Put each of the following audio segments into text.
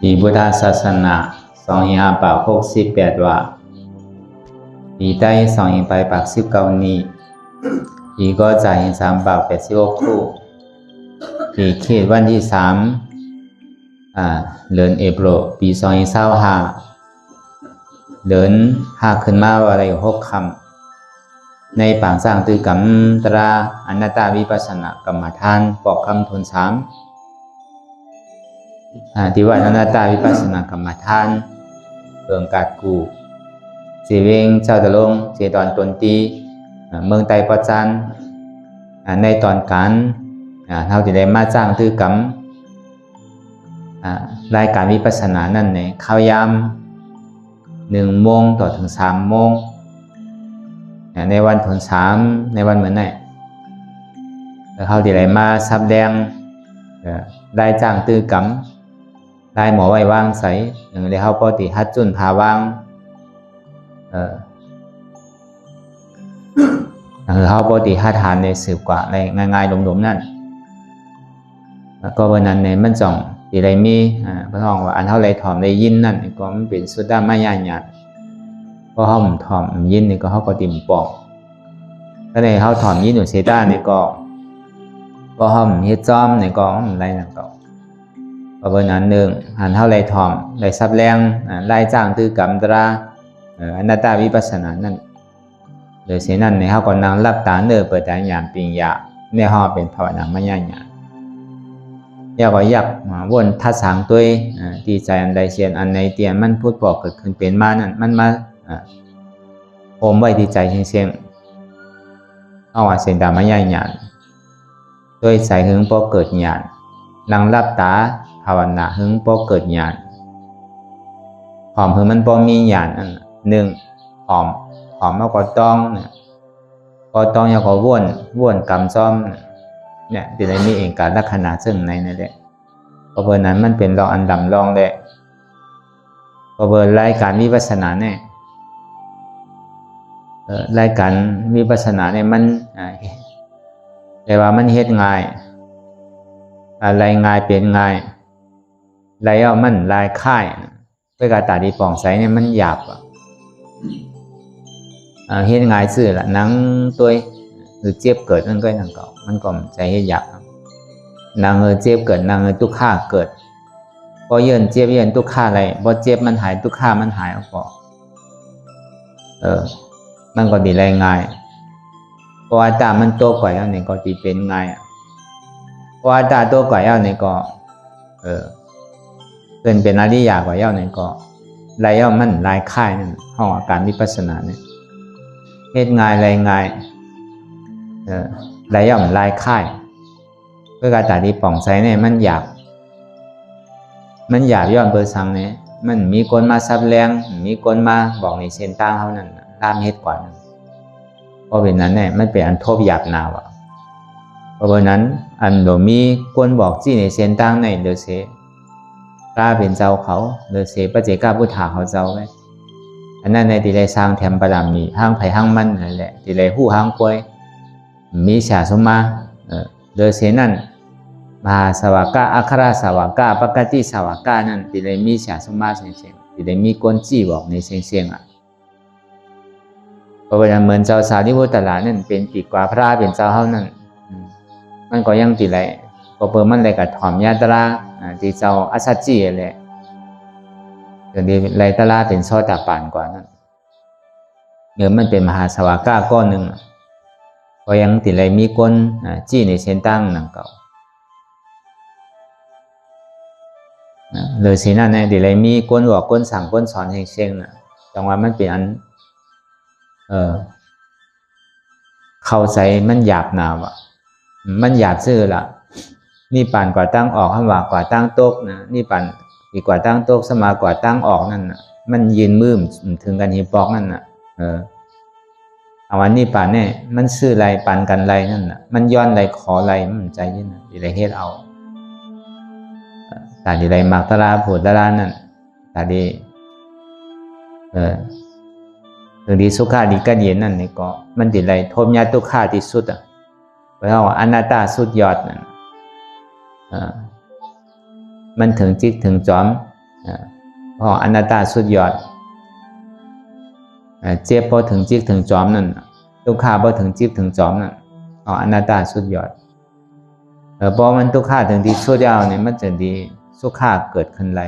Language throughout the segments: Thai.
ปีพุทธศาสนา2568ว่าปีใต้2589นี้ปีก็จ่าย386คู่ปีเขตวันที่3เดือนเอพริลปี2025เดือน5ขึ้นมาวันที่6ค่ำในปางสร้างตือกรรมตราอนัตตาวิปัสสนากรรมฐานปอกคำทุน3ที่ว่าอนัตตาวิปัสสนากรรมฐานเรื่องกาดกูเสียเวงเจ้าตะลงเสียตอนตนตีเมืองไตปะจันในตอนการเท่าที่ได้มาจ้างตือกรรมรายการวิปัสสนานั่นในเข้ายาม1 โมงต่อถึง3 โมงในวันทุน3ในวันเหมือนไหนแล้วเขาที่ได้มาซับแดงได้จ้างตือกรรมได้หมอไว้วางใสอย่างได้เขาปกติฮัดจุนพาวางเขาปกติฮัดทานในสืบกว่าในง่ายๆหลมๆนั่นก็วันนั้นในมันจ่องที่ได้มีพระองค์ว่าอันเท่าไรถ่อมได้ยินนั่นก็มันเป็นสุดด้ามไม่ยากหยาดก็เขาถ่อมยินนี่ก็เขาก็ติ่มปอกถ้าในเขาถ่อมยินอยู่เซต้านี่ก็เขาเฮ็ดจอมนี่ก็อะไรนั่นก็วันนั้นหนึ่งอันเท่าไรถ่อมได้ซับแรงไล่จ้างตือกรรมตราอนัตตาวิปัสสนานั่นโดยเสียนั่นในเขาก็นั่งรับตาเนื้อเปิดใจหยามปิงยาในห้องเป็นภาวนาไม่ยากหยาดอยากก็อยากวนทัดสางตัวดีใจอันใดเชียนอันในเตียนมันพูดบอกเกิดขึ้นเป็นมานั่นมันมาโอมไว้ดีใจเชียงเอาว่าเสียนดาไม่ยากหยาดโดยใส่หึงพอเกิดหยาดนั่งรับตาภาวนาหึงพอเกิดหยาดหอมหึงมันพอมีหยาดอันหนึ่งหอมมากกว่าต้องเนี่ยก็ต้องอยากก็ว่นกำซ้อมเนี่ยที่ได้มีเองการลักษณะซึ่งในนั่นแหละเพราะเบอร์นั้นมันเป็นรองอันดำรองเลยเพราะเบอร์รายการวิปัสสนาเนี่ยรายการวิปัสสนาเนี่ยมันแต่ว่ามันเฮ็ดง่ายอะไรง่ายเป็นง่ายไรเอามันลายค่ายด้วยการตาดีป่องใสเนี่ยมันหยาบเฮ็ดง่ายซื่อละนังตัวหรือเจ็บเกิดนั่นก็นั่งเก่ามันก็ใจให้หยาบนางเจ็บเกิดนางทุกข้าเกิดพอเยินเจ็บเยินทุกข้าอะไรพอเจ็บมันหายทุกข้ามันหายออกก็มันก็ดีไรง่ายเพราะว่าตามันโตกว่าแล้วเนี่ยก็ดีเป็นง่ายเพราะว่าตาโตกว่าแล้วเนี่ยก็เป็นอริยากว่าแล้วเนี่ยก็ไรเอามันลายค่ายนั่นห้องอาการวิปัสสนาเนี่ยเฮ็ดง่ายไรง่ายไรย่อมลายค่ายเพื่อการตัดที่ป่องใสเนี่ยมันหยาบย่อมเบอร์สังเนี่ยมันมีคนมาซับแรงมีคนมาบอกในเส้นตั้งเขานั่นตามเฮ็ดกว่านั้นเพราะเป็นนั้นเนี่ยมันเป็นอันทบหยาบหนาวเพราะนั้นอันโดมีคนบอกจี้ในเส้นตั้งในเดเสกล้าเป็นเจ้าเขาเดเสปเจกาพุทธาเขาเจ้าไว้อันนั้นในที่ได้สร้างแถมประดามมีห้างไผ่ห้างมันนั่นแหละที่ได้หู้ห้างป่วยมีฉาสมมาโดยเสนั่นมหาสวากาอัคราสวากาปกติสวากานั่นที่ได้มีฉาสมมาเสียงที่ได้มีคนจี้บอกในเสียงเพราะว่าเหมือนเจ้าสาวที่พุทธลานั่นเป็นปีกว่าพระเป็นเจ้าเฮานั่นมันก็ยังติไรก็เปิดมันเลยกับถอมยาตราที่เจ้าอัศจีอะไรเดี๋ยวนี้ไรตราเป็นซอตาปานกว่านั่นเดี๋ยวมันเป็นมหาสวากาก้อนหนึ่งก็ยังติไรมีคนจี้ในเส้นตั้งนั่งเก่าเลยสินั่นเนี่ยติไรมีคนบอกคนสั่งคนสอนเชียงน่ะจังว่ามันเป็นอันเข้าใจมันหยาบหนาวมันหยาบซื่อละนี่ปั่นกว่าตั้งออกห้ามว่ากว่าตั้งโต๊ะนะนี่ปั่นดีกว่าตั้งโต๊ะสมากว่าตั้งออกนั่นน่ะมันยืนมือถึงกันหิปอกนั่นน่ะเอาวันนี้ป่านเนี่ยมันซื้อไรปันกันไรนั่นน่ะมันย้อนไรขอไรมันใจยิ่งดีไรเฮ็ดเอาแต่ดีไรมากตลาผูดตลานั่นแต่ดีถึงดีสุขาดีกันเย็นนั่นนี่ก็มันดีไรโทมยาตุขาที่สุดเพราะว่าอนัตตาสุดยอดนั่นมันถึงจิตถึงจอม เพราะอนัตตาสุดยอดเจ็บพอถึงจิกถึงจอมนั่นทุกข์พอถึงจิกถึงจอมนั่นอนัตตาสุดยอดพอมันทุกข์ถึงที่สุดแล้วเนี่ยมันจะดีสุขเกิดขึ้นไร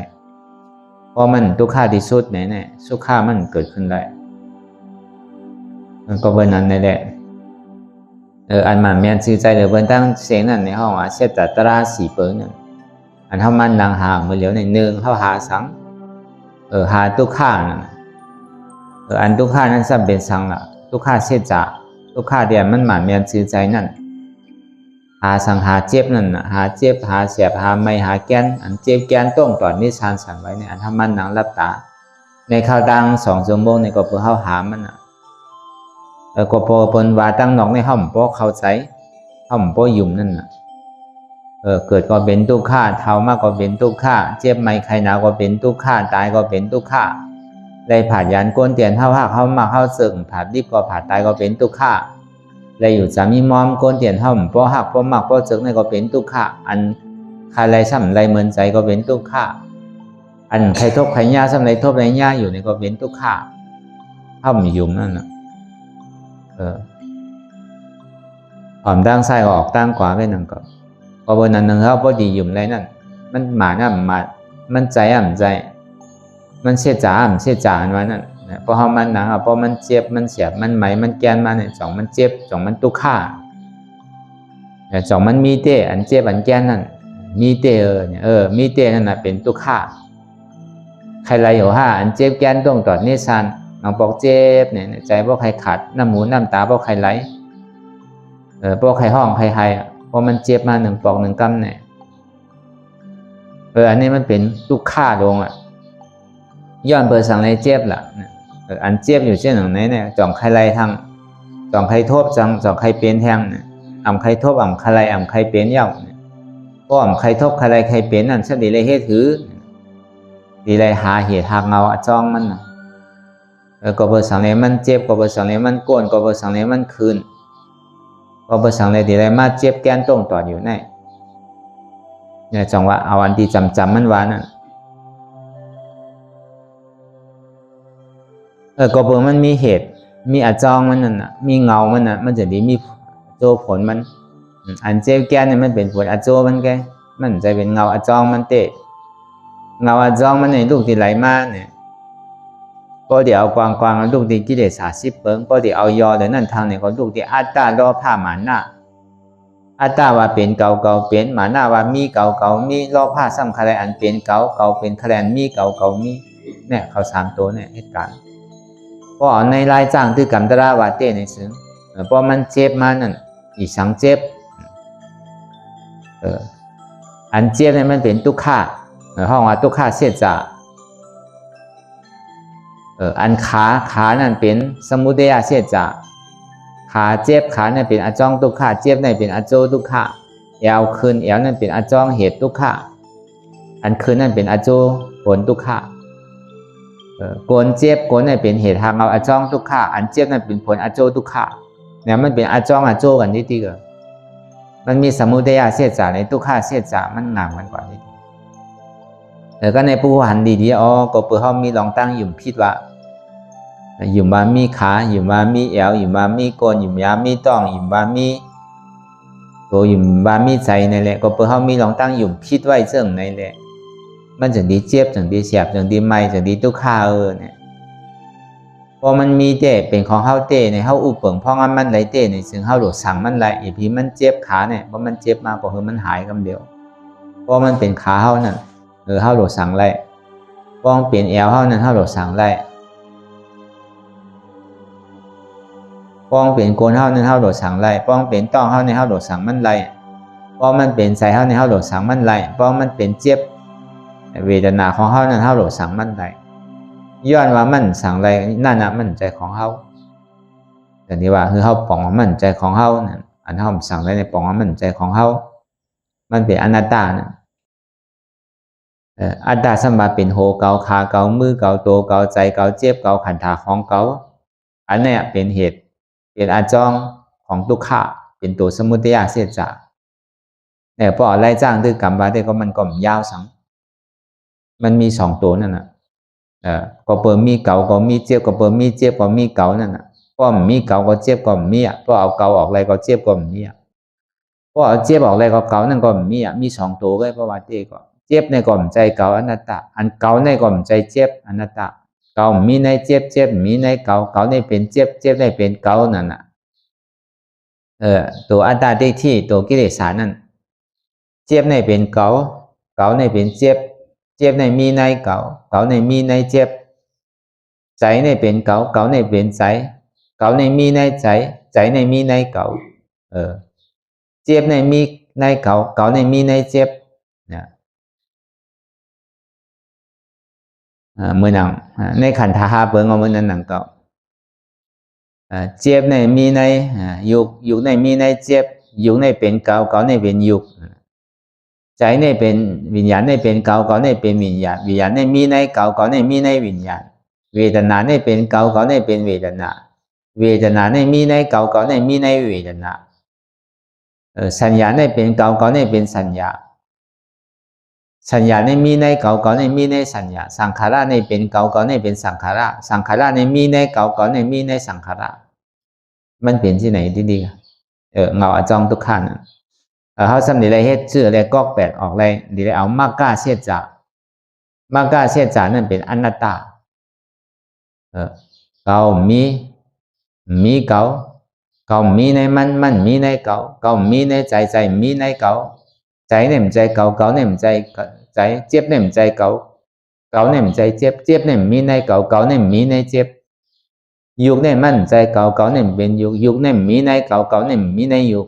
พอมันทุกข์ที่สุดเนี่ยสุขมันเกิดขึ้นไรมันก็เป็นนั้นแหละอันมันเมียนซื่อใจเลยเพิ่นตั้งเสียงนั่นในห้องเสตตราสีเปิ้นนั่นอันเฮามันนางหามื้อเหลียวในนึงเฮาหาสังหาทุกข์นั่นอันทุกข์นั้นซ้ำเป็นสังล่ะทุกข์เสียจะทุกข์เดียวมันมันเมียนซื่อใจนั่นหาสังหาเจ็บนั่นน่ะหาเจ็บหาเสียบหาไม่หาแกนอันเจ็บแกนต้องตอนนิทานสั่นไว้เนี่ยอันเฮามันนางรับตาในข่าวดัง2ชั่วโมงนี่ก็เพื่อเฮาหามันน่ะก็พอเพิ่นว่าตั้งนอกในห้องบ่เข้าใจห้องบ่ยุ่มนั่นน่ะเกิดก็เป็นทุกข์เฒ่ามากก็เป็นทุกข์เจ็บไม่ไข้หนาวก็เป็นทุกข์ตายก็เป็นทุกข์ได้ผ่านยันก้นเตียนเฮาฮักเฮามักเฮาสึกผ่านดิบก็ผ่านตายก็เป็นทุกข์ได้อยู่สามีมอมก้นเตียนเฮาบ่ฮักบ่มักบ่สึกนี่ก็เป็นทุกข์อันใครไรซ้ำไรเหมือนใจก็เป็นทุกข์อันใครทุกข์ใครยากซ้ำไรทุกข์ไรยากอยู่นี่ก็เป็นทุกข์เฮามียุ่มนั่นน่ะอมตั้งซ้ายก็ออกตั้งขวาไปนั่นก็พอบนนั้นนึงเขาพอดียุ่มไรนั่นมันหมานั่นมามันใจใจมันเสียจ่าเสียจ่าอันว่านั่นพอเขามันหนังพอมันเจ็บมันเสียบมันไหมมันแกนมาเนี่ยจ่องมันเจ็บจ่องมันตุกข่าจ่องมันมีเตอันเจ็บอันแกนนั่นมีเตเนี่ยมีเตนั่นน่ะเป็นตุกข่าใครไรอยู่อันเจ็บแกนต้องตอดนิสันน้องบอกเจ็บเนี่ยใจพวกใครขัดน้ำหมูน้ำตาพวกใครไหลพวกใครห้องใครไห้พอมันเจ็บมา1 ปอก 1 กำเนี่ยอันนี้มันเป็นทุกข่าลงย้อนเปิดสั่งในเจ็บล่ะอันเจ็บอยู่เช่นอย่างไหนเนี่ยจ่องใครไรทางจ่องใครทบจ่องใครเปลี่ยนแทงเนี่ยอ่ำใครทบอ่ำใครไรอ่ำใครเปลี่ยนเย้าก็อ่ำใครทบใครไรใครเปลี่ยนนั่นฉันดีเลยเฮ็ดถือดีเลยหาเหตุหากเงาจ้องมันก็เปิดสั่งเลยมันเจ็บก็เปิดสั่งเลยมันโกนก็เปิดสั่งเลยมันคืนก็เปิดสั่งเลยดีเลยมาเจ็บแกนตรงต่ออยู่ในเนี่ยจังว่าเอาอันที่จำมันว่านั่นก็เปิดมันมีเหตุมีอาจองมันนั่นน่ะมีเงามันน่ะมันจะดีมีโจผลมันอันเจ็บแกนเนี่ยมันเป็นผลอาโจมันแกมันจะเป็นเงาอาจองมันเตะเงาอาจองมันในลูกที่ไหลมาเนี่ยพอเดี๋ยวเอากวางลูกที่กิเลส30 เปิงพอเดี๋ยวเอายอเดี๋ยวนั่นทางเนี่ยก็ลูกที่อัตตาล้อผ้าหมาหน้าอัตตาว่าเป็นเก่าเป็นหมาหน้าว่ามีเก่ามีล้อผ้าซ้ำคะแนนอันเป็นเก่าเป็นคะแนนมีเก่ามีเนี่ยเขา3 ตัวเนี่ยเหตุการณ์พอในรายจ้างที่กำตราวาเต้ในซึ่งพอมันเจ็บมานั่นอีสังเจ็บอันเจ็บเนี่ยมันเป็นทุกข์ห้องว่าทุกข์เสียจ่าอันขานั่นเป็นสมุทัยเสียจ่าขาเจ็บขานั่นเป็นอจองทุกข์เจ็บนั่นเป็นอโจทุกข์เอวคืนเอวนั่นเป็นอจองเหตุทุกข์อันคืนนั่นเป็นอโจผลทุกข์โกนเจ็บโกนนั่นเป็นเหตุทางเอาอจองทุกข์อันเจ็บนั่นเป็นผลอโจทุกข์เนี่ยมันเป็นอจองอโจกันที่เกิดมันมีสมุทัยเสียจ่าในทุกข์เสียจ่ามันหนักมันกว่านี้ก็ในผู้หันดีๆก็เปิดห้องมีลองตั้งยุ่มพิดว่ายุ่มว่ามีขายุ่มว่ามีเอวยุ่มว่ามีโกนยุ่มว่ามีต้องยุ่มว่ามีตัวยุ่มว่ามีใจในแหละก็เปิดห้องมีลองตั้งยุ่มพิดไว้เสื่องในแหละมันจะดีเจ็บจะดีเสียบจะดีไม่จะดีทุกข้าเนี่ยพอมันมีเต้เป็นของเฮาเต้ในเฮาอุปเปิงเพราะงั้นมันไหลเต้ในซึ่งเฮาหลุดสั่งมันไหลอีพีมันเจ็บขาเนี่ยเพราะมันเจ็บมากกว่ามันหายคำเดียวเพราะมันเป็นขาเฮานั่นเฮาหลุดสั่งไหลป้องเปลี่ยนแอวเฮานั่นเฮาหลุดสั่งไหลป้องเปลี่ยนโกนเฮานั่นเฮาหลุดสั่งไหลป้องเปลี่ยนต้องเฮาในเฮาหลุดสั่งมันไหลป้องมันเปลี่ยนใจเฮาในเฮาหลุดสั่งมันไหลป้องมันเปลี่ยนเจ็บเวทนาของเฮานั่นเฮาหลุดสั่งมันไหลย้อนว่ามันสั่งไหลนั่นน่ะมันใจของเฮาแต่นี่ว่าคือเฮาป้องมันใจของเฮานั่นอันเฮาสั่งไหลในป้องมันใจของเฮามันเป็นอนัตตาน่ะอัตตาสัมมาเป็นโหเกาขาเกามือเกาตัวเกาใจเกาเจ็บเกาขันธาของเกาอันนี้เป็นเหตุเป็นอาจองของทุกข์เป็นตัวสมุทัยเสียจ่าเนี่ยพอไล่จ้างด้วยกรรมว่าได้ก็มันก็ยาวสัง มันมีสองตัวนั่นน่ะก็เปิดมีเก่าก็มีเจ็บก็เปิดมีเจ็บก็มีเก่านั่นน่ะก็มีเก่าก็เจ็บก็มีอ่ะก็เอาเก่าออกอะไรก็เจ็บก็มีอ่ะก็เอาเจ็บออกอะไรก็เก่านั่นก็มีอ่ะมีสองตัวเลยเพราะว่าเจ็บก็เจ็บในก็มใจเก่าอนัตตาอันเก่าในก็มใจเจ็บอนัตตาเก่ามีในเจ็บเจ็บมีในเก่าเก่าในเป็นเจ็บเจ็บในเป็นเก่านั่นน่ะตัวอัตตาที่ตัวกิเลสนั่นเจ็บในเป็นเก่าเก่าในเป็นเจ็บเจ็บในมีในเก่าเก่าในมีในเจ็บใจในเป็นเก่าเก่าในเป็นใจเก่าในมีในใจใจในมีในเก่าเจ็บในมีในเก่าเก่าในมีในเจ็บเนี่ยเมื่อนังในขันธ์หาเปิงเอาเมื่อนั้นนังเก่าเจ็บในมีในยุกในมีในเจ็บยุกในเป็นเก่าเก่าในเป็นยุกใจในเป็นวิญญาณในเป็นเก่าเก่าในเป็นวิญญาณวิญญาณในมีในเก่าเก่าในมีในวิญญาณเวทนาในเป็นเก่าเก่าในเป็นเวทนาเวทนาในมีในเก่าเก่าในมีในเวทนาสัญญาในเป็นเก่าเก่าในเป็นสัญญาสัญญาในมีในเก่าเก่าในมีในสัญญาสังขารในเป็นเก่าเก่าในเป็นสังขารสังขารในมีในเก่าเก่าในมีในสังขารมันเป็นที่ไหนที่ดีเงาอจองทุกขันเขาสำเร็จอะไรเฮ็ดชื่ออะไรกอกแปดออกอะไรดีเลยเอามากกาเสียจ่ามากกาเสียจ่านั่นเป็นอนัตตาเก่ามีเก่าเก่ามีในมันมีในเก่าเก่ามีในใจมีในเก่าใจเนี่ยมันใจเก่าเก่าเนี่ยมันใจเจ็บเนี่ยมันใจเก่าเก่าเนี่ยมันใจเจ็บเจ็บเนี่ยมีในเก่าเก่าเนี่ยมีในเจ็บยุกเนี่ยมันใจเก่าเก่าเนี่ยเป็นยุกเนี่ยมีในเก่าเก่าเนี่ยมีในยุก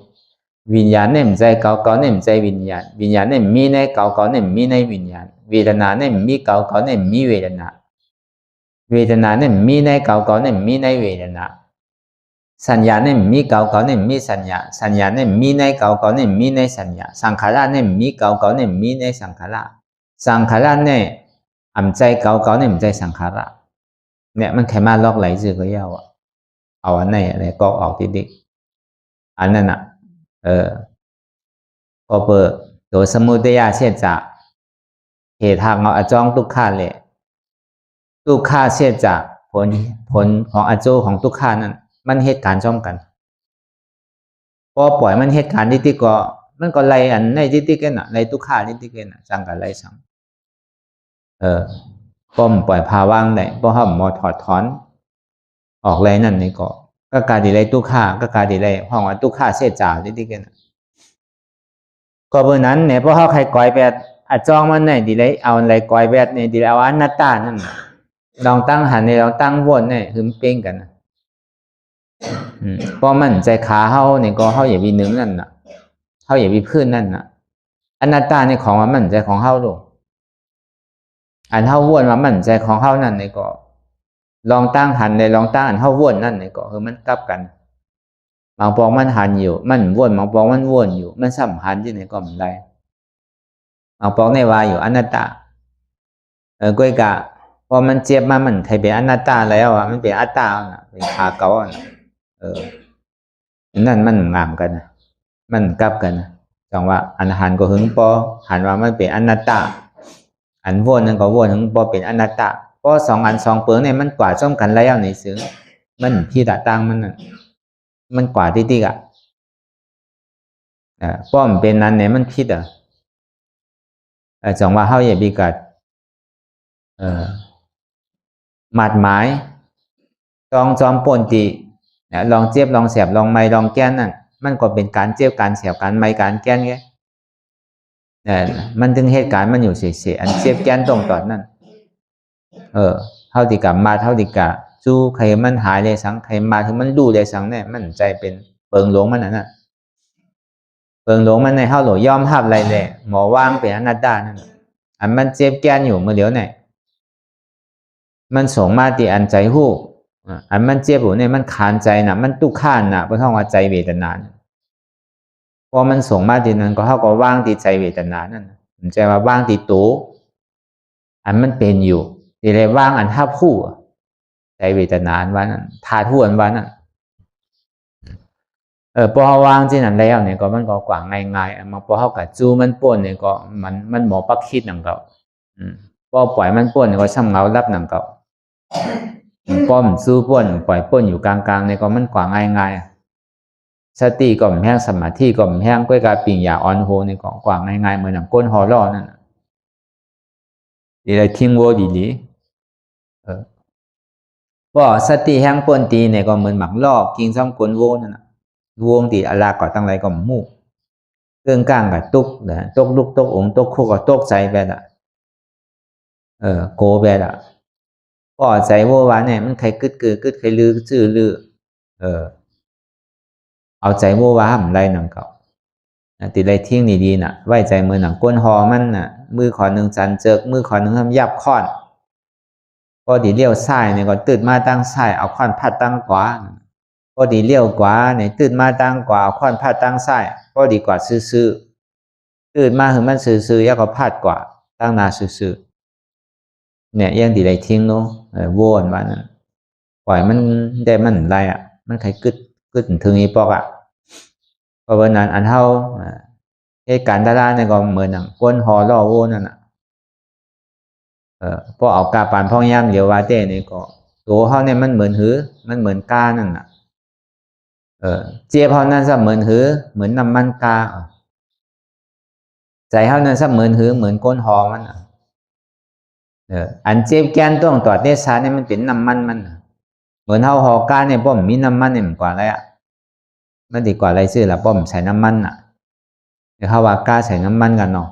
วิญญาณเนี่ยมันใจเก่าเก่าเนี่ยมันใจวิญญาณวิญญาณเนี่ยมีในเก่าเก่าเนี่ยมีในวิญญาณเวทนาเนี่ยมีเก่าเก่าเนี่ยมีเวทนาเวทนาเนี่ยมีในเก่าเก่าเนี่ยมีในเวทนาสัญญาเนี่ยมีเก่าเก่าเนี่ยมีสัญญาสัญญาเนี่ยมีในเก่าเก่าเนี่ยมีในสัญญาสังขารเนี่ยมีเก่าเก่าเนี่ยมีในสังขารสังขารเนี่ยอ่ำใจเก่าเก่าเนี่ยอ่ำใจสังขารเนี่ยมันแค่มาลอกไหลจือก็ยาวอ่ะเอาอันไหนอะไรก็ออกทีเด็กอันนั้นอ่ะก็เปิดตัวสมุทัยเสียจากเหตุทางเอาอจองทุกขาเลยทุกขาเสียจากผลของอโจของทุกขานั้นมันเหตุการณ์จ้อมกันพอปล่อยมันเหตุการณ์ที่ก็มันก็ไล่อันในที่กันน่ะไล่ทุกขาที่กันน่ะจังกันไล่สังป้อมปล่อยพาว่างได้เพราะห้ามมอถอดถอนออกไรนั่นนี่ก็การดีไล่ทุกขาก็การดีไล่ห้องว่าทุกขาเสียจากที่กันก็เบอร์นั้นเนี่ยเพราะเขาใครก่อยแบบอาจองมันเนี่ยดีไล่เอาอะไรก่อยแบบเนี่ยดีไล่เอาอนัตตานั่นลองตั้งหันเนี่ยลองตั้งวนเนี่ยคือเป้งกันเพราะมันใจขาเขาเนี่ยก็เขาอย่าไปนึงนั่นน่ะเขาอย่าไปพื้นนั่นน่ะอนัตตาในของมันใจของเขาลูกอันเขาวนว่ามันใจของเขานั่นเนี่ยก็ลองตั้งหันในลองตั้งอันเขาวนนั่นเนี่ยก็คือมันกลับกันบางปองมันหันอยู่มันวนบางปองมันวนอยู่มันสัมพันธ์ที่ไหนก็ไม่ได้บางปองในวายอยู่อนัตตาก้อยกะพอมันเจ็บมามันใครเป็นอนัตตาแล้วอ่ะมันเป็นอัตตาอ่ะเป็นขาเก่าอ่ะนั่นมันงามกันนะมันกลับกันนะจังว่าอันหันก็หึงปอหันว่ามันเป็นอนัตตาอันวนนั่นก็วนหึงปอเป็นอนัตตาเพราะสองอันสองเปลือกเนี่ยมันกว่าจ้อมกันแล้วในซึ้งมันที่ตะตั้งมันน่ะมันกว่าที่อ่ะป้อมเป็นนั้นเนี่ยมันคิดจังว่าเฮาอย่าบีกัดหมัดหมายลองจอมป่นตีลองเจ็บลองแสบลองไม้ลองแก้นนั่นมันก็เป็นการเจ็บการแสบการไม้การแก้นไงมันถึงเหตุการณ์มันอยู่เฉยๆอันเจ็บแก้นตรงตอนนั้นเท่าที่กับมาเท่าที่กับจู้ใครมันหายเลยสังใครมาถึงมันดูเลยสังเนี่ยมันใจเป็นเปิงหลงมันน่ะเปิงหลงมันในเท่าหลงย่อมภาพอะไรเลยหมอว่างเป็นอนัตตานั่นอันมันเจ็บแก้นอยู่เมื่อเดี๋ยวไหนมันส่งมาที่อันใจหู้อันมันเจ็บอยู่เนี่ยมันขานใจน่ะมันตุกขานน่ะเพราะท่องว่าใจเวทนาพอมันส่งมาที่นั้นก็เท่ากับว่างที่ใจเวทนานั่นมันใจว่าว่างที่ตูอันมันเป็นอยู่ที่ไรว่างอันท่าผู้ใจเวทนาว่านั้นธาตุผู้อันว่านั้นพอว่างที่นั้นแล้วเนี่ยก็มันก็กว้างง่ายๆมาพอเท่ากับจูมันป่นเนี่ยก็มันหมอปักคิดนั่นก็ พอปล่อยมันป่นก็ช่ำเงารับหนังเก่าป้อมสู้ป่นปล่อยป่นอยู่กลางๆในก็มันกว่าง่ายๆสติก็แห้งสมาธิก็แห้งก้อยกาปิ่งยาอ่อนโหในก็กว่าง่ายๆเหมือนหนังก้นหอล่อนั่นดีเลยทิ้งโวดีๆบ่สติแห้งป่นตีเนี่ยก็เหมือนหมักลอกกินซ้ำก้นโวนั่นน่ะวงตีอลาก็ตั้งไรก็มู่เครื่องก้างกับตุกนะตกลุกตกองตกคู่ก็ตกใจแบบอ่ะโกแบบอ่ะก็ใจโววาเนี่ยมันใครกึดเกิดกึดใครลือซื่อลือเอาใจโววาทำไรหนังเก่าติดไรทิ้งดีๆน่ะไว้ใจมือหนังก้นหอมันน่ะมือขอหนึ่งจันเจิกมือขอหนึ่งทำยับค้อนก็ดีเลี้ยวซ้ายเนี่ยก็ตื่นมาตั้งซ้ายเอาค้อนพัดตั้งขวาก็ดีเลี้ยวขวาเนี่ยตื่นมาตั้งขวาเอาค้อนพัดตั้งซ้ายก็ดีกว่าซื่อๆตื่นมาถึงมันซื่อๆยังก็พัดกว่าตั้งนาซื่อๆเนี่ยยังดีไรทิ้งเนาะโวนว่านั่นปล่อยมันได้มันไรอ่ะมันใครกึดถึงอีปอกอ่ะเพราะว่านั้นอันเท่าเหตุการณ์ดาราเนี่ยก็เหมือนหนังก้นหอล่อโวนั่นน่ะพอเอากาปานพ่อย่ำเดียวว่าเต้เนี่ยก็ตัวเขาเนี่ยมันเหมือนหือมันเหมือนกานั่นน่ะเจี๊ยบเขานั่นซะเหมือนหือเหมือนน้ำมันกาใจเขานั่นซะเหมือนหือเหมือนก้นหอมันอันเจี๊ยบแกนต้องตอดเนสาเนี่ยมันเป็นน้ำมันมันเหมือนเขาหอกาเนี่ยป้อมมีน้ำมันเนี่ยมันกว่าอะไรอ่ะมันดีกว่าอะไรซื้อละป้อมใส่น้ำมันอ่ะเดี๋ยวเขาว่ากาใส่น้ำมันกันเนาะ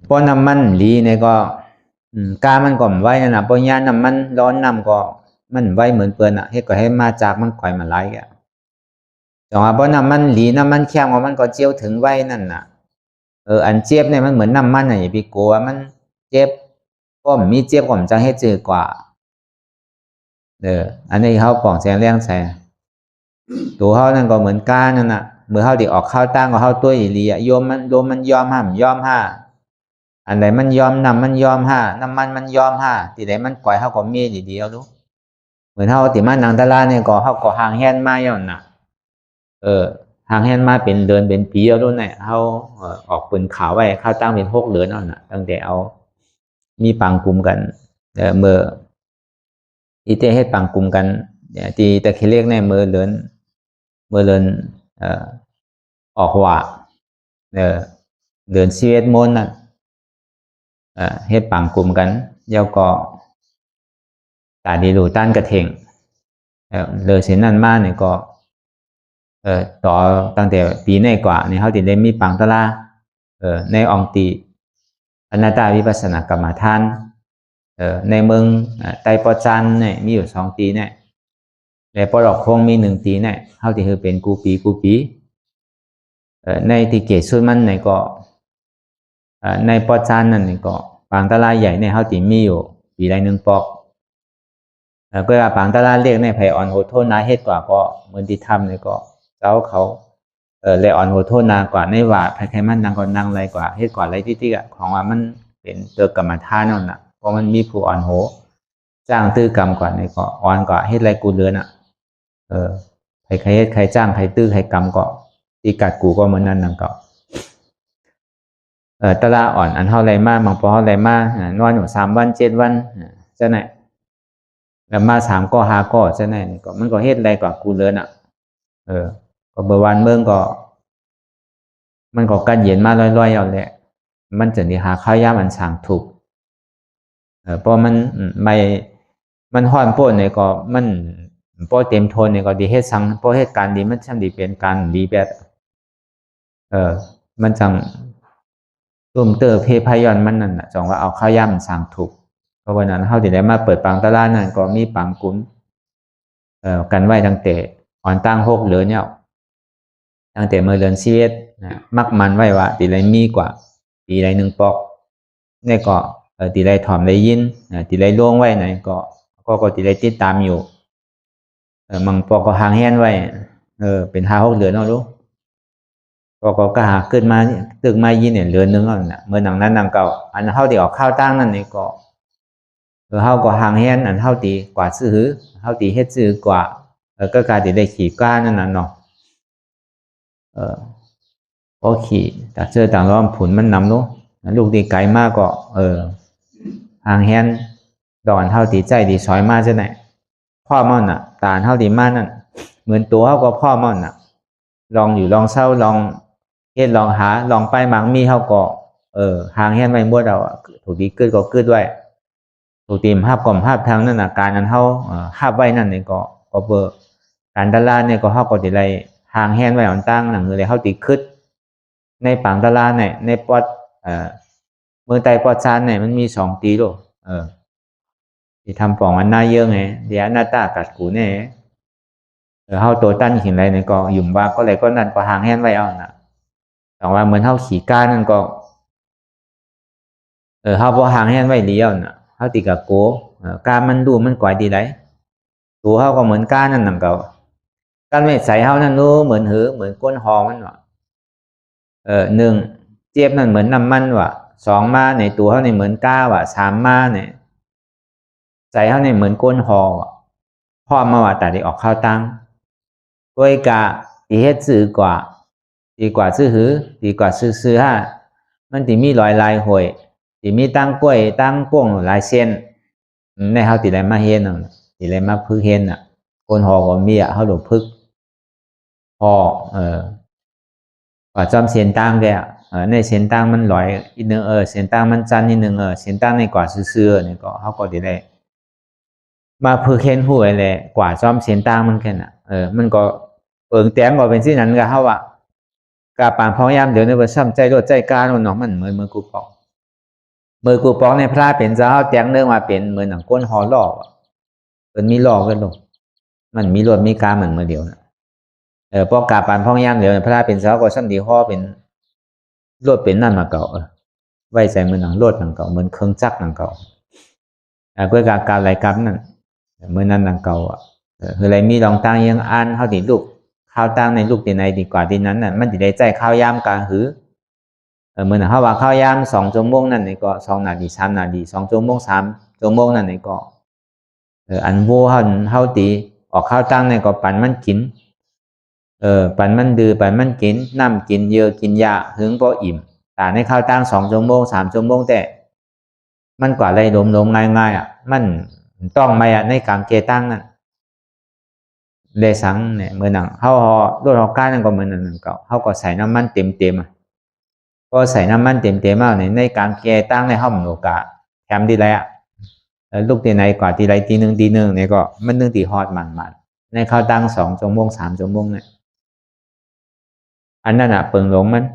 เพราะน้ำมันดีเนี่ยก็กามันก็ไว้นั่นนะเพราะยาน้ำมันร้อนน้ำก็มันไว้เหมือนเปือนอ่ะให้ก็ให้มาจากมันก่อยมาไล่อ่ะแต่ว่าเพราะน้ำมันหลีน้ำมันแข็งของมันก็เจียวถึงไว้นั่นน่ะอันเจี๊ยบเนี่ยมันเหมือนน้ำมันอ่ะอย่าไปกลัวมันเจี๊ยบก็มีเจี๊ยบก็มันจะให้จืดกว่าอันนี้เขาปองแสงเลี้ยงใส่ตัวเขานั่นก็เหมือนก้านั่นน่ะเมื่อเขาเด็กออกข้าวตั้งก็เขาตัวอีหลีอ่ะโยมมันยอมห้ามยอมห้าอันไหนมันยอมนำมันยอมห้าน้ำมันยอมห้าที่ไหนมันก่อยเขาก็มีดีๆเอาดูเหมือนเขาติมันนางตะลาเนี่ยก็เขาก็ห่างแหนมาย่อนน่ะห่างแหนมาเป็นเดือนเป็นปีเอาดูเนี่ยเขาออกปืนขาวไว้ข้าวตั้งเป็น6 เดือนเอาน่ะตั้งแต่เอามีปังกลุ่มกันเมื่ออีเตให้ปังกลุ่มกันเนี่ยที่ตะเคเรียกในเมื่อเดือนออกว่าเดือน11 โมงนั่นเฮ็ดปังกลุ่มกันเย้าก็ตาดีรูต้านกระเทงเลยเส้นนั้นมาเนี่ยก็ต่อตั้งแต่ปีในกว่าเนี่ยเขาติดได้มีปังตะลาในองตีอนัตตาวิปัสสนากรรมฐานในเมืองไตรปอจันเนี่ยมีอยู่2 ตีเนี่ยแต่ปอดอกคงมี1 ตีเนี่ยเขาติคือเป็นกูปีในที่เกศสุดมันเนี่ยก็ในปอจันนั่นเนี่ยก็ปังตะลาใหญ่เนี่ยเขาติมีอยู่ปีละ1 ปอกก็ปังตะลาเรียกในไผอ่อนโหโทนาเฮ็ดกว่าก็เหมือนที่ทำเนี่ยก็เจ้าเขาเลยอ่อนโหโทนากว่าในว่าไผใครมันนางก็นางไรกว่าเฮ็ดกว่าไรที่อ่ะของว่ามันเป็นเตอกรรมฐานนั่นน่ะเพราะมันมีผู้อ่อนโหจ้างตื้อกรรมกว่าในก็อ่อนกว่าเฮ็ดไรกูเดือนอ่ะใครเฮ็ดใครจ้างใครตื้อใครกรรมก็ตีกัดกูก็เหมือนนั้นนั่นก็ตะลาอ่อนอันเท่าไรมากบางพอเท่าไรมากนอนอยู่3 วัน7 วันจะไหนแล้วมา3 ก็5 ก็จะไหนก็มันก็เฮ็ดไรกว่ากูเดือนอ่ะก็เบอร์วันเมืองก็มันก็กันเย็นมาลอยๆเอาแหละมันจะนี่หาข้าวยามอันช่างถูกเพราะมันห้อนโพดเนี่ยก็มันพอเต็มทนเนี่ยก็ดีเฮ็ดสังพอเหตุการณ์ดีมันช่างดีเป็นการดีแบบมันจังตุ่มเตอเพพายอนมันนั่นน่ะจองว่าเอาข้าวยามอันช่างถูกเพราะวันนั้นเฮาสิได้มาเปิดปังตะลานั่นก็มีปังกุนกันไว้ตั้งแต่อ่อนตั้ง6 เดือนเนี่ยตั้งแต่เมื่อเดือน11มักมันไว้ว่าตีไรมีกว่าตีไร1 ปอกนี่ก็ตีไรถ่อมไรยินตีไรล่วงไว้ไหนก็ตีไรติดตามอยู่มังปอกก็ห่างแหนไว้เป็น5-6 เดือนเนาะลูกก็หาขึ้นมาตึกมายินเนี่ยเดือนนึงแล้วน่ะเมื่อหนังนั้นหนังเก่าอันเฮาที่ออกข้าวตั้งนั่นนี่ก็เฮาก็ห่างแหนอันเฮาตีกว่าซื้อเฮาตีเฮ็ดซื้อกว่าก็กลายตีได้ขี่ก้านั่นน่ะเนาะพอขี่แต่เจอต่างร้อมผุนมันนำเนาะ ลูกตีไก่มากก็ห่างแฮนดอนเท่าตีใจตีซอยมากจะไหนพ่อมันตาเท่าตีมากนั่นเหมือนตัวเขาก็พ่อมันลองอยู่ลองเศร้าลองเฮ็ดลองหาลองไปมังมีเขาก็ห่างแฮนไว้มั่วเราถูกตีกึดก็กึดไว้ถูกตีมภาพกล่อมภาพทางนั่นการนั้นเขาภาพไว้นั่นนี่ก็เบอร์การตลาดเนี่ยก็เขาก็ตีไรห่างแฮนไว้อ่อนตั้งหนังเลยเขาตีคึดในปังตลาดเนี่ยในปอดเมื่อไตปอดซานเนี่ยมันมี2 ตีโลที่ทำป่องมันน่าเยอะไงเดี๋ยวหน้าตากัดกูเนี่ยเขาตัวตั้นขิงไรเนี่ยก็หยุ่มว่าก็เลยก็นั่นก็ห่างแฮนไว้เอาน่ะแต่ว่าเหมือนเขาขี่ก้านั่นก็เขาพอห่างแฮนไว้เลี้ยวน่ะเขาตีกับโก้การมันดูมันกว่าดีไรตัวเขาก็เหมือนก้านั่นนั่งเก่าการไม่ใส่เขานั่นรู้เหมือนเหมือนก้นหอมันว่ะ1เจี๊ยบนั่นเหมือนน้ำมันว่ะ2มาในตัวเขาในเหมือนก้าว่ะ3มาเนี่ยใส่เขาในเหมือนก้นหอว่ะพ่อมาว่าแต่ได้ออกข้าวตั้งด้วยกะตีเฮ็ดซื้อกว่าดีกว่าซื้อหือดีกว่าซื้อฮะมันตีมีลายหวยตีมีตั้งกล้วยตั้งป้วงลายเส้นในเขาตีอะไรมาเฮ็ดน่ะตีอะไรมาพึกเฮ็ดน่ะก้นหอก็มีเขาหลบพึกพอกว่าจอมเส้นตั้งแกในเส้นตั้งมันลอยอีกนึงเส้นตั้งมันจันนิดนึงเส้นตั้งในกว่าซื้อเนี่ยก็เขาก็ตีได้มาพึกเฮ็ดหู้อะไรกว่าจอมเส้นตั้งมันแค่น่ะมันก็แต้งก็เป็นที่นั้นก็เขาว่ากาปางพองยามเดี๋ยวในประซ้ำใจรถใจการน้องมันเหมือนกูปองในพระเป็นเจ้าแจ้งเรื่องมาเป็นเหมือนหนังก้นหอหลอกเป็นมีหลอกกันลงมันมีรถมีการเหมือนเดียวนะพอกาปางพองยามเดี๋ยวในพระเป็นเจ้าก็ซ้ำดีห่อเป็นรถเป็นนั่นมาเก่าไว้ใจเหมือนหนังรถหนังเก่าเหมือนเครื่องจักรหนังเก่าเพื่อการรายการนั่นเหมือนนั่นหนังเก่าคืออะไรมีลองตั้งยังอ่านเขาติดลูกข้าวตั้งในลูกตีในดีกว่าที่นั้นน่ะมันจะได้ใจข้าวยามกลางหือเหมือนเขาว่าข้าวยาม2 ชั่วโมงนั่นนี่ก็2 นาที3 นาที2 ชั่วโมง3 ชั่วโมงนั่นนี่ก็อันโวเขาตีออกข้าวตั้งเนี่ยก็ปั่นมันกินปั่นมันดื้อปั่นมันกินน้ำกินเยอะกินยาถึงพออิ่มแต่ในข้าวตั้ง2 ชั่วโมง3 ชั่วโมงแต่มันกว่าอะไรลมง่ายมันต้องมาในการเกตั้งนั่นเลสังเนี่ยเหมือนหนังเขารถเขาก้านนั่นก็เหมือนหนังเก่าเขาก็ใส่น้ำมันเต็มก็ใส่น้ำมันเต็มมากในการแกตั้งในห้องโลกาแถมดีไรลูกตีไหนกว่าตีไรตีหนึ่งเนี่ยก็มันนึงตีฮอดมันในข้าวตั้ง2 ชั่วโมง3 ชั่วโมงเนี่ยอันนั้นเปิงหลงมัน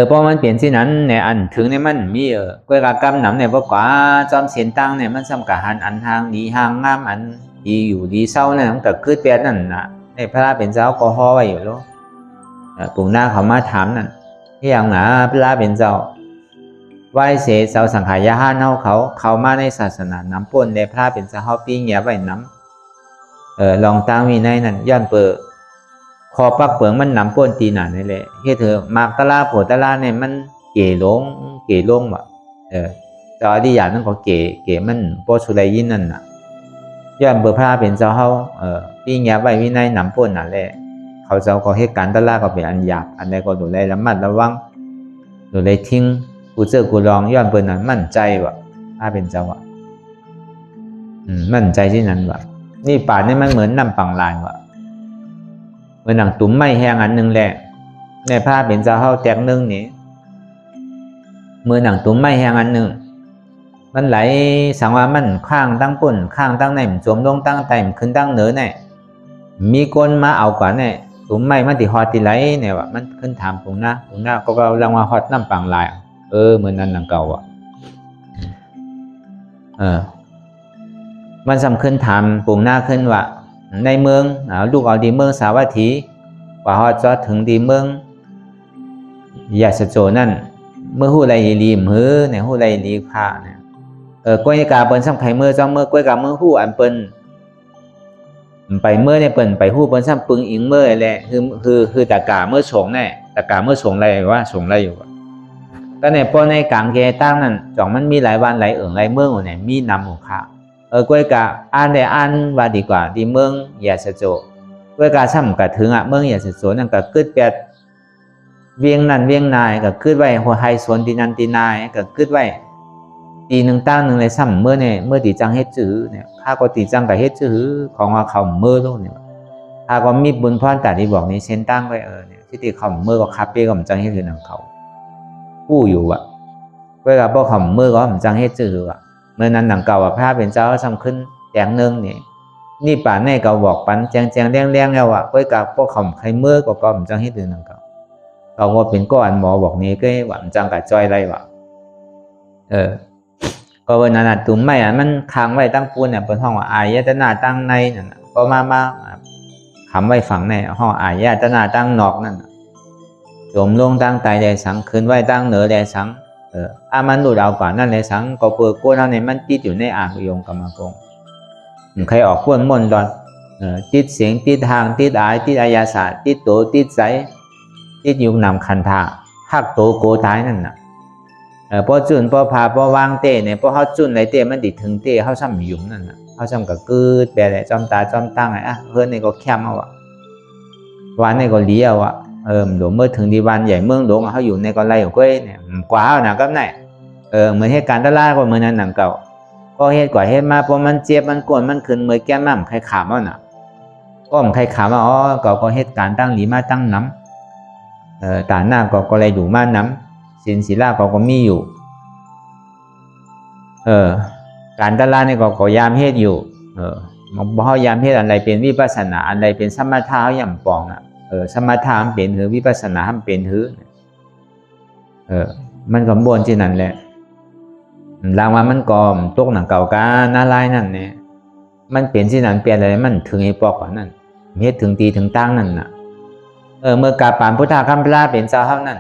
เพราะมันเปลี่ยนที่นั้นเนี่ยอันถึงในมันมีกวยกากำหนำเนี่ยเพราะกว่าจอมเสียนตั้งเนี่ยมันสำคัญอันทางดีห่างงามอันดีอยู่ดีเศร้าเนี่ยมันเกิดขึ้นเป็นนั่นนะในพระเป็นเจ้าก็ห่อไว้อยู่แล้วปู่หน้าเขามาถามนั่นที่อย่างหนาพระเป็นเจ้าไหวเสเจ้าสังขารยาห้านเขามาในศาสนาน้ำป่นในพระเป็นเจ้าเขาปิ้งแย่ไว้น้ำลองตั้งมีในนั่นย้อนเปิดคอปักเปิงมันน้ำป่นตีหนานี่แหละเฮ้เธอมากตะลาโผตะลาเนี่ยมันเก๋ลงว่ะเจ้าอดีตอย่างนั้นก็เก๋มันโปสุไรยินนั่นน่ะย้อนเบอร์พระเป็นเจ้าเขาปิ้งแย่ไว้วินัยน้ำป่นนั่นแหละเขาเจ้าก็ให้การตะลาก็เป็นอันหยาบอันใดก็ดูแลระมัดระวังดูแลทิ้งกูเจอกูลองย้อนเปิดนั้นมั่นใจว่ะพระเป็นเจ้าว่ะมั่นใจที่นั้นว่ะนี่ป่านี่มันเหมือนน้ำปังลายว่ะเหมือนหนังตุ้มไม่แห้งอันหนึ่งแหละในพระเป็นเจ้าเขาแตกหนึ่งนี่เหมือนหนังตุ้มไม่แห้งอันหนึ่งมันไหลสังว่ามันข้างตั้งปุ่นข้างตั้งในมันจมลงตั้งไตมันขึ้นตั้งเหนือเนี่ยมีคนมาเอากว่าเนี่ยตุ้มไม่มันติฮอตติไหลเนี่ยว่ะมันขึ้นถามปุ่งหน้าก็เราลังว่าฮอตน้ำปังลายเหมือนนั้นหนังเก่าอ่ะมันสำคัญถามปุ่งหน้าขึ้นว่าในเมืองลูกเอาดีเมืองสาวัตถีกว่าฮอดจอดถึงดีเมืองยาสโจนั่นเมื่อหู้ไรลีมหือในหู้ไรลีพาเนี่ยกล้วยกาเปิ้นซ้ำไข่เมื่อจ้องเมื่อกล้วยกาเมื่อหู้อันเปิ้นไปเมื่อเนี่ยเปิ้นไปหู้เปิ้นซ้ำปึงอิงเมื่อแหละคือตะกาเมื่อสงเนี่ยตะกาเมื่อสงไรว่าสงไรอยู่ก็ในป้อนในกลางเกตั้งนั่นจ่องมันมีหลายวันหลายหลายเมืองเนี่ยมีนำของข้ากล้วยกาอ่านได้อ่านว่าดีกว่าดีเมืองยาสโจกล้วยกาซ้ำกะถึงเมืองยาสโจนั่นก็กึดแปด เวียงนั่นเวียงนายก็คิดไว้หัวไฮสวนตีนันตีนายก็คิดไว้ตีหนึ่งตั้งหนึ่งเลยซ้ำเมื่อตีจังเฮ็ดจื้อเนี่ยข้าก็ตีจังกับเฮ็ดจื้อของว่าเขาเมื่อลูกเนี่ยข้าก็มีบุญพรแต่ที่บอกนี้เส้นตั้งไว้เนี่ยที่ตีเขาเมื่อก็คาเป้ก็มันจังเฮ็ดคือหนังเขาผู้อยู่อ่ะเวลาพวกเขาเมื่อก็มันจังเฮ็ดจื้ออ่ะเมื่อนั้นหนังเก่าพระเป็นเจ้าซ้ำขึ้นแจงเนืองนี่ป่านในเก่าบอกปันแจงเลี้ยงแล้วอ่ะเว้ยกับพวกเขาใครเมื่อก็มันจังเฮ็ดคือหนังเก่าเขาว่าเป็นก้อนหมอบอกนี้ก็ว่ามันจังกับจ้อยไรวะก็วันนั้นตุ่มไม่มันค้างไว้ตั้งปูนเนี่ยเป็นห้องอายตนาตั้งในนั่นก็มาคำไว้ฝังในห้องอายตนาตั้งนอกนั่นโยมลงตั้งใจแดสังคืนไว้ตั้งเหนือแดสังมันดูดเอาก่อนนั่นแดสังก็เปิดก้นเท่านี้มันติดอยู่ในอ่างโยงกรรมกงใครออกก้นม่นดอนติดเสียงติดทางติดอายติดอายาศาสตร์ติดโตติดใจติดยุงนำคันธาหักโตโกท้ายนั่นน่ะพอจุนพอพาพอวางเตะเนี่ยพอเขาจุนไรเตะมันดิถึงเตะเขาซ้ำยุ่มนั่นน่ะเขาซ้ำกับกืดแปลเลยจอมตาจอมตั้งไงเพื่อนนี่ก็แคมเอาวะวันนี่ก็เลี้ยวะหลวงเมื่อถึงดีวันใหญ่เมืองหลวงเขาอยู่ในก็ไล่อยู่ก้อยเนี่ยกว่าเอาหนักก็ไหนเหมือนเหตุการณ์ตลาดก็เหมือนนั้นหนังเก่าพอเหตุกว่าเหตุมาพอมันเจ็บมันกวนมันขึ้นเมื่อแก้มั่มใครขามเอาหนักก็ใครขามอ๋อก็เหตุการณ์ตั้งหลีมาตั้งน้ำตาหน้าก็เลยดูมาน้ำสินศิลาก็มีอยู่การตลาดนี่ก็ยามเฮ็ดอยู่บ่เฮายามเฮ็ดอะไรเป็นวิปัสสนาอะไรเป็นสมถะอย่างปองน่ะสมถะมันเป็นหรือวิปัสสนามันเป็นหรือมันก็บ่นที่นั่นแหละรางว่ามันก็ตกหนังเก่ากาหน้าลายนั่นเนี่ยมันเป็นที่นั่นเปลี่ยนอะไรมันถึงไอ้ปอกว่านั่นเฮ็ดถึงตีถึงตั้งนั่นน่ะเมื่อกาปานพุทธคัมภีร์เป็นเจ้าเฮานั่น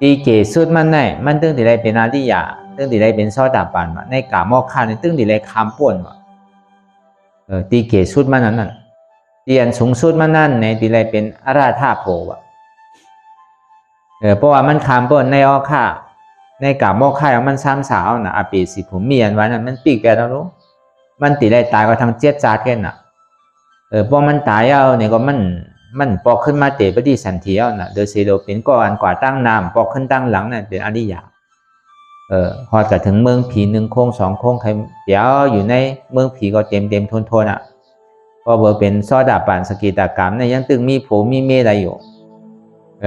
ตีเกสุดมันได้มันตึงที่ได้เป็นอริยะตึงที่ได้เป็นโสดาบันในกามอคาในตึงที่ได้คำป่วนว่าตีเกสุดมันนั่นตีอันสูงสุดมันนั่นในที่ได้เป็นอราธาโภวะเพราะว่ามันคำป่วนในอคาในกามอคามันซ้ำสาวน่ะอปีสิผมมีอันวันนั้นมันปีกแกแล้วรู้มันตีได้ตายก็ทางเจ็ดจาดแค่น่ะเพราะมันตายเอาเนี่ยก็มันปอกขึ้นมาเตะปฏิสันเทียวน่ะโดยเซโลเป็นก้อนกว่าตั้งน้ำปอกขึ้นตั้งหลังน่ะเป็นอริยะพอจะถึงเมืองผี1โค้ง2โค้งใครเดี๋ยวอยู่ในเมืองผีก็เต็มทนอ่ะพอเบอร์เป็นโสดาบันสกิตากรรมเนี่ยยังตึงมีโผมีเมอะไรอยู่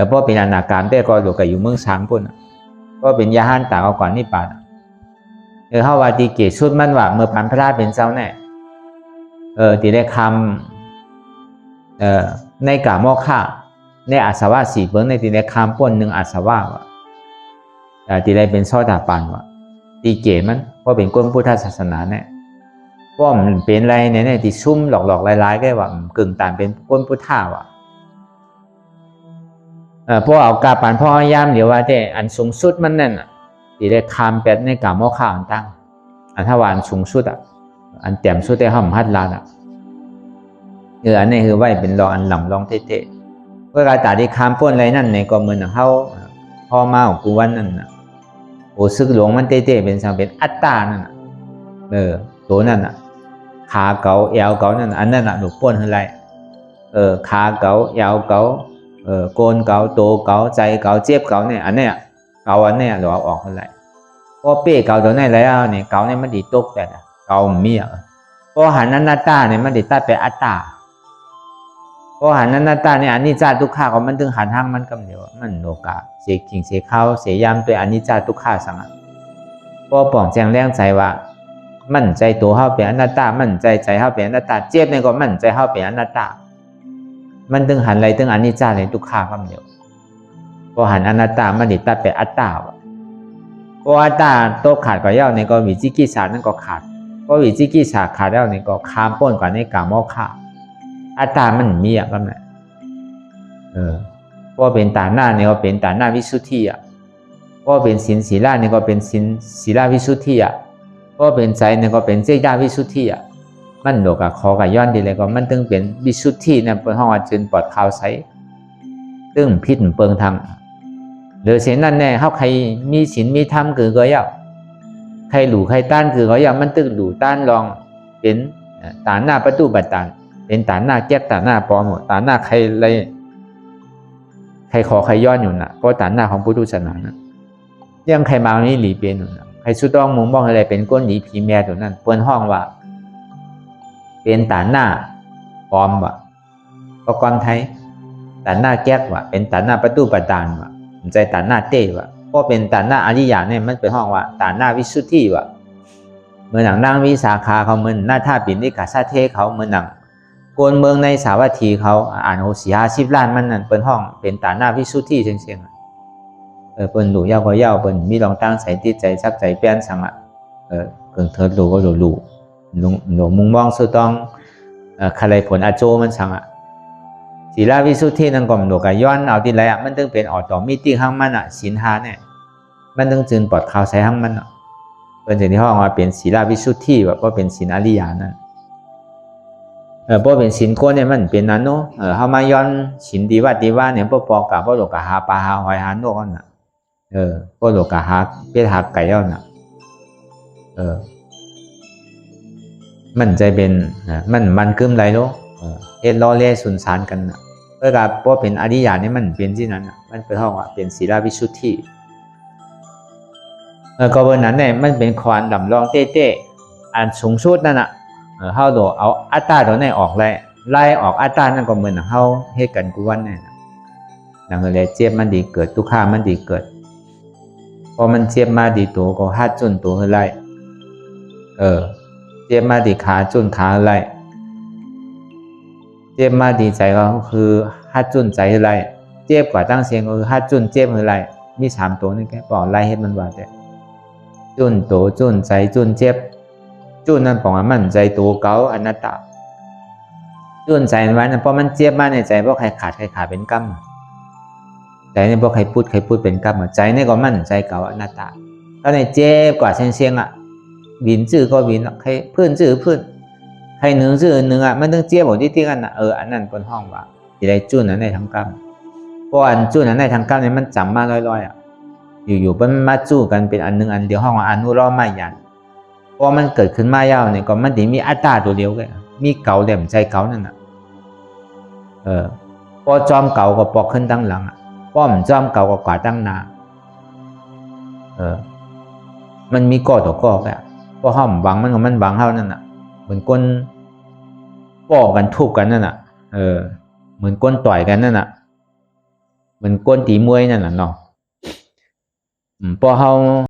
เพราะเป็นอนาคามแต่ก็หลบอยู่เมืองช้างปุ่นก็เป็นยาหันต่างเอาก่อนนี่ป่านเฮาว่าตีเกศชุดมันว่าเมื่อพันพระราชเป็นเจ้าแน่ตีได้คำในกามอค่าในอาสวะ4เบิ้งในตีได้คำป่น1อาสวะว่ะตีได้เป็นโสดาบันว่ะตีเกศมันเพราะเป็นก้นพุทธศาสนาเนี่ยเพราะมันเป็นอะไรเนี่ยตีซุ่มหลอกลายๆก็ว่ากึ่งต่างเป็นก้นพุทธะว่ะเพราะเอากาปานพ่อย่ำเดี๋ยวว่าแต่อันสูงสุดมันนั่นตีได้คำเป็ดในกามอค่าอันตั้งอันทวารสูงสุดอันเต็มสุดได้ห้ามหัดลานอันนี้คือไว้เป็นรออันหลังรองเท่ๆเวลาตาที่คำป้นอะไรนั่นในก็เหมือนเขาพ่อมาของกูวันนั่นโอ้ซึกหลวงมันเท่ๆเป็นสังเป็นอัตตานั่นตัวนั่นขาเก๋าเอวเก๋านั่นอันนั้นหนูป้นอะไรขาเก๋าเอวเก๋าโกนเก๋าโตเก๋าใจเก๋าเจ็บเก๋าเนี่ยอันเนี้ยเก๋าอันเนี้ยเราเอาออกอะไรเพราะเป้เก๋าตัวนี้แล้วเนี่ยเก๋าเนี่ยมันดีตกแต่เก๋ามีเพราะหันนัตตาเนี่ยมันดีตัดไปอัตตาเพราะหันนัตตาเนี่ยอนิจจาทุกขังของมันถึงหันห้างมันกำเดียวมันโลกาเสียกิ่งเสียข้าวเสียยามตัวอนิจจาทุกขังสังเพราะป่องแจงแรงใจว่ามั่นใจตัวเข้าเป็นอนัตตามั่นใจเข้าเป็นอนัตตาเจ็บเนี่ยก็มั่นใจเข้าเป็นอนัตตามันถึงหันอะไรถึงอนิจจาในทุกขังกำเดียวเพราะหันอนัตตามันดีตัดไปอัตตาเพราะอัตตาโตขาดก็ย่อในก็วิจิกิจฉานั่นก็ขาดเพราะวิจิกิจฉาขาดแล้วในก็คามป้นกว่าในกามอค่าอัตตามันมีอ่ะก็ไหนเพราะเป็นตาหน้าเนี่ยก็เป็นตาหน้าวิสุทธิเพราะเป็นศีลศีลาเนี่ยก็เป็นศีลศีลาวิสุทธิเพราะเป็นใจเนี่ยก็เป็นใจญาวิสุทธิมันโลกะคอกับย้อนดีเลยก็มันตึงเป็นวิสุทธิเนี่ยเป็นห้องว่าจึงปลอดข่าวใสตึงพิษเปิงทำหรือเสียนั่นแน่เขาใครมีศีลมีธรรมคือก็ย่าใครหลู่ใครต้านคือก็ย่ามันตึงหลู่ต้านลองเป็นตาหน้าประตูบัตตานเป็นตาหน้าแก๊กตาหน้าปอมตาหน้าใครอะไร ใครขอใครย้อนอยู่น่ะก็ฐานหน้าของพุทธศาสนานะยังใครมานี้หลีเปลี่ยนอยู่น่ะใครสุดต้องมุงบ้องอะไรเป็นก้นหลีผีแม่ตัวนั้นเปิ้นห้องว่าเป็นฐานหน้าปลอมว่ะก็กรไทยฐานหน้าแก๊กว่ะเป็นฐานหน้าประตูประดานว่ะใจฐานหน้าเต้ว่ะก็เป็นฐานหน้าอริยะเนี่ยมันเป็นห้องว่าฐานหน้าวิสุทธิว่ะเมื่อหนังนั่งวิสาขาเขาเหมือนหน้าท่าปิ่นนิกาซาเทเขาเหมือนหนังโกนเมืองในสาวัตถีเขาอ่านโห40 ล้านมันนั่นเป็นห้องเป็นฐานหน้าวิสุทธิเชียงๆเปิ้นหลู่ยาวก็ยาวเปิ้นมีรองตั้งใส่ติดใจซักใจเปลี่ยนสังอ่ะเกิงเถิดหลู่ก็หลู่หลวงมุงมองสุต้องใครผลอาโจมันสังอ่ะศีลวิสุทธินั่นก็หลวงก็ย้อนเอาที่ไรอ่ะมันต้องเป็นออต่อมีติ้งห้างมันอ่ะศีล5เนี่ยมันต้องจืนปลอดข่าวใส่ห้างมันอ่ะเปิ้นจะที่ห้องว่าเป็นศีลวิสุทธิแบบว่าเป็นศีลอริยานั่นเพราะเป็นศีลโกนเนี่ยมันเป็นนั้นเนาะเฮามาย้อนศีลดีว่าเนี่ยบ่ปอกกับบ่หลอกกะหาปลาหาหอยหาโนกนั่นน่ะบ่หลอกกะหาเป็ดหาไก่เอาน่ะมันใจเป็นมันกึมไรเนาะเฮ็ดล้อเล่สุนสารกันน่ะเพราะกับบ่เป็นอริยะนี่มันเป็นที่นั้นน่ะมันเป็นห้องว่าเป็นศีลวิสุทธิก็วันนั้นเนี่ยมันเป็นควานดำรองเต้ๆอันสูงสุดนั่นน่ะเฮาโดเอาอัตตาตัวนี้ออกไล่ออกอัตตานั่นก็เหมือนเฮาเฮ็ดกันกูวันเนี่ยดังเลยเจ็บมันดีเกิดทุกข์มันดีเกิดพอมันเจ็บมาดีตัวก็หัดจนตัวไล่เจ็บมาดีขาจนขาไล่เจ็บมาดีใจก็คือหัดจนใจไล่เจ็บกว่าตั้งเสียงก็คือหัดจนเจ็บไล่มี3ตัวนี่แค่บอกไล่เฮ็ดมันว่าแต่จนโตจนใจจนเจ็บจุนนั่นบอกว่ามันใจตัวเก่าอนัตตาจุนใจไว้นั่นเพราะมันเจ็บมาในใจเพราะใครขาดเป็นกรรมใจนี่เพราะใครพูดเป็นกรรมใจนี่ก็มันใจเก่าอนัตตาถ้าในเจ็บกว่าเชียงอ่ะวินจื้อก็วินใครพื้นจื้อพื้นใครหนึ่งจื้อหนึ่งอ่ะมันต้องเจ็บหมดที่กันอ่ะอันนั้นเป็นห้องว่าที่ได้จุนนั้นในทางกรรมเพราะอันจุนนั้นในทางกรรมเนี่ยมันจำมาลอยๆอ่ะอยู่ๆมันมาจู้กันเป็นอันหนึ่งอันเดียวห้องว่าอนุรอมายันพอมันเกิดขึ้นมายาวเนี่ยก็มันถึงมีอัตตาตัวเดียวกันมีเก่าแหลมใจเก่านั่นน่ะพอจอมเก่าก็ปอกขึ้นตั้งหลังอ่ะป้อมจอมเก่าก็กว่าตั้งหน้ามันมีก่อต่อก่อแค่พอห้อมบังมันก็มันบังเท่านั่นน่ะเหมือนก้นป้อกันทุบกันนั่นน่ะเหมือนก้นต่อยกันนั่นน่ะเหมือนก้นตีมวยนั่นน่ะเนาะพอเฮา